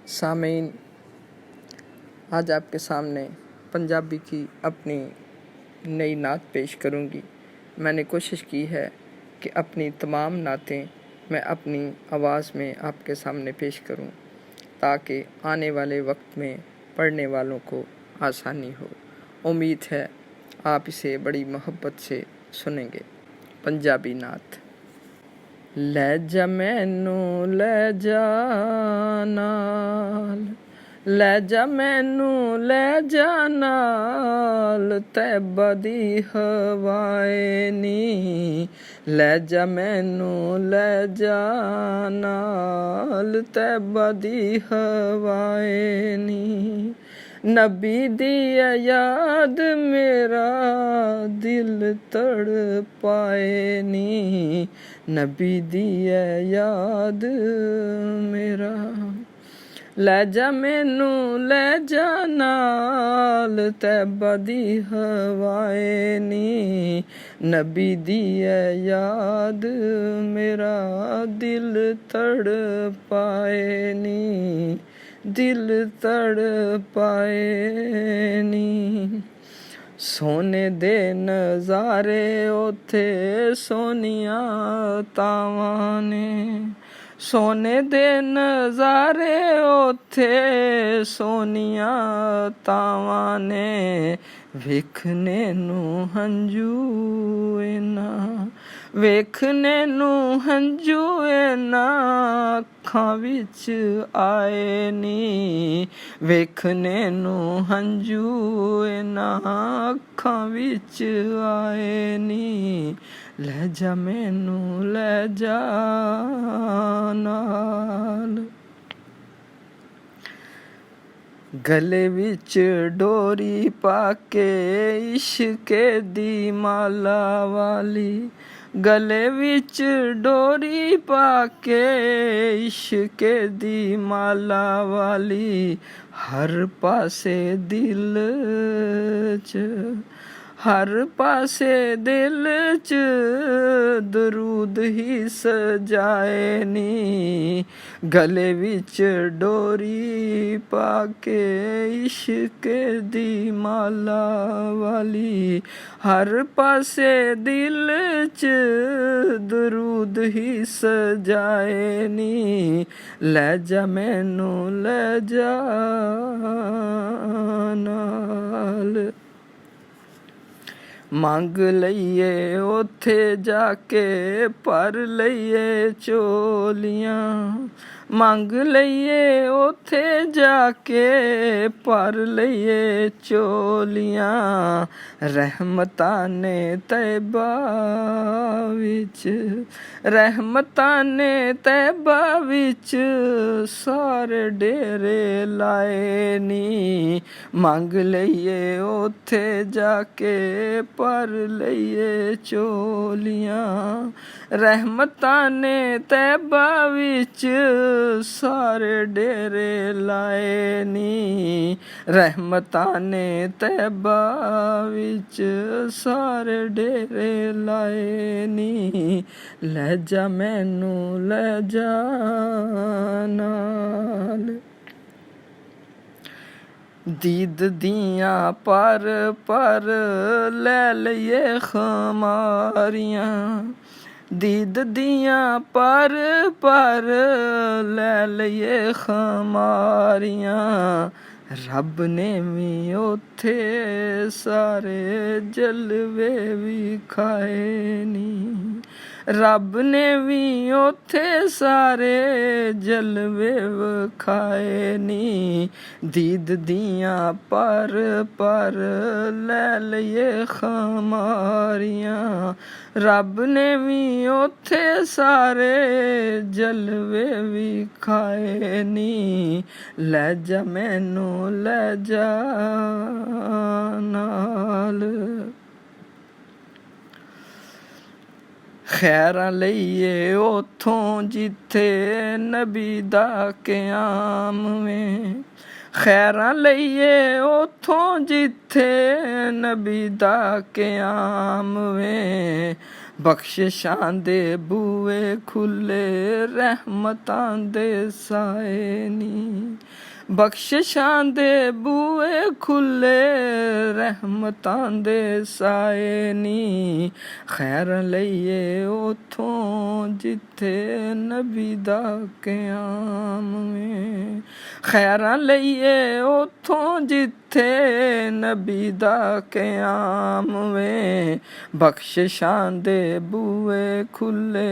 सामीन, आज आपके सामने पंजाबी की अपनी नई नात पेश करूंगी। मैंने कोशिश की है कि अपनी तमाम नातें मैं अपनी आवाज़ में आपके सामने पेश करूं, ताकि आने वाले वक्त में पढ़ने वालों को आसानी हो। उम्मीद है आप इसे बड़ी मोहब्बत से सुनेंगे। पंजाबी नात। लै जा मैनू लै जा नाल, लै जा मैनू लै जा नाल, तैबा दी हवाए नी। लै जा मैनू लै जा नाल, तैबा दी हवाए नी। नबी दी याद मेरा दिल तड़पाए नी। नबी दी याद मेरा। लै जा मैनू लै जा नाल, तैबा दी हवाए नी। नबी दी याद मेरा दिल तड़पाए नी। दिल तड़पाए नी। सोने दे नज़ारे उथे सोनिया तावां ने। सोने दे नज़ारे उथे सोनिया तावां ने। वेखने नू हंजू ना, वेखने नू हंजू ना अखां विच आए नी। वेखने नू हंजू ना अखां विच आए नी। लै जा मैनू लै जा नाल। गले विच डोरी पाके इश्के दी माला वाली। गले विच डोरी पाके इश्के दी माला वाली। हर पासे दिल च, हर पासे दिल च दरूद ही सजाए नी। गले विच डोरी पाके इश्के दी माला वाली। हर पासे दिल च दरूद ही सजाए नी। लै जा मैनू लै जा नाल। मंग लईए उथे जाके भर लईए चोलियां। मंग लईए उथे जाके भर लईए चोलियां। रहमतां ने तैबा विच, रहमतां ने तैबा विच सारे डेरे लाए नी। मंग लईए उथे जाके भर लईए चोलियां। रहमतां ने तैबा विच सारे डेरे लाए नी। रहमतां ने तैबा विच सारे डेरे लाए नी। लै जा मैनू लै जा नाल। दीद दियां पर लै लईए खमारियां। दीद दियां पर लै लईए खमारियां। रब ने भी उथे सारे जलवे विखाए नी। रब ने भी उथे सारे जलवे विखाए नी। दीद दियां पर लै लईए खमारियां। रब ने भी उथे सारे जलवे विखाए नी। लै जा मैनू लै जा नाल। खैरां लईए उथों जिथे नबी दा क़याम वे। खैरां लईए उथों जिथे नबी दा क़याम वे। बख्शिशां दे बूए खुले रहमतां दे साए नी बख्शिशां दे बूए खुले रहमतां दे साए नी खैर लईए उथों जिथे नबी दा क़याम में खैरां लईए उथों जिथे नबी दा क़याम में बख्शिशां दे बूए खुले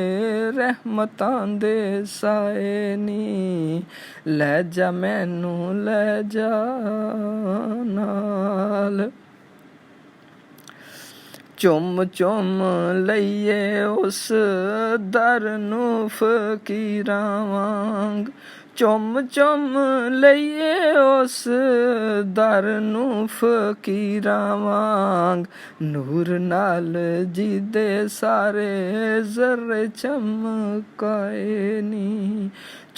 रहमतां दे साए नी लै जा मैनू लै जा नाल चुम चुम लईए उस दर नू फकीरां वांग चुम चुम लईए उस दर नू फकीरां वांग नूर नाल जिदे सारे जर्रे चमकाए नी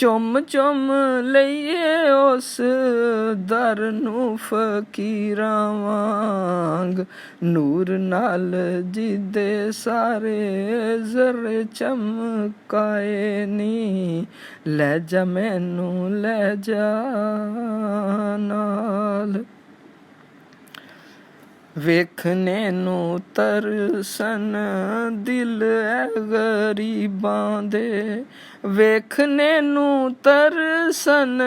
चुम चुम लईए उस दर नू फकीरां वांग नूर नाल जिदे सारे जर्रे चमकाए नी लै जा मैनू लै जा नाल वेखने नू तरसन दिल ऐ गरीबां दे वेखने नू तरसन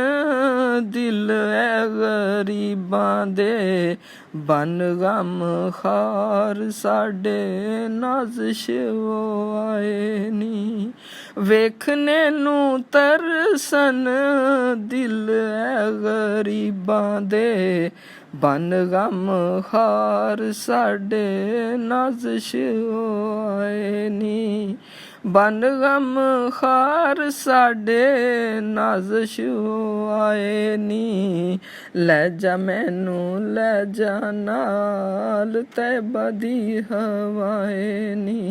दिल ऐ गरीबां दे बन गम खार साडे नाज़िश वो आए नी वेखने नू तरसन दिल ऐ गरीबां दे बन गम खार साडे नाज़िश वो आए नी बन गम खार साडे नाज़िश वो आए नी लै जा मैनू लै जा नाल तैबा दी हवाए नी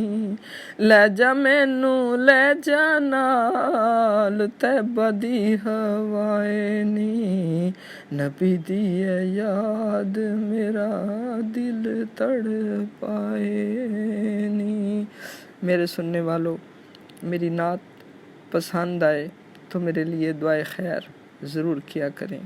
लै जा मैनू लै जा नाल तैबा दी हवाए नी नबी दी याद मेरा दिल तड़पाए नी। मेरे सुनने वालों, मेरी नात पसंद आए तो मेरे लिए दुआए खैर ज़रूर किया करें।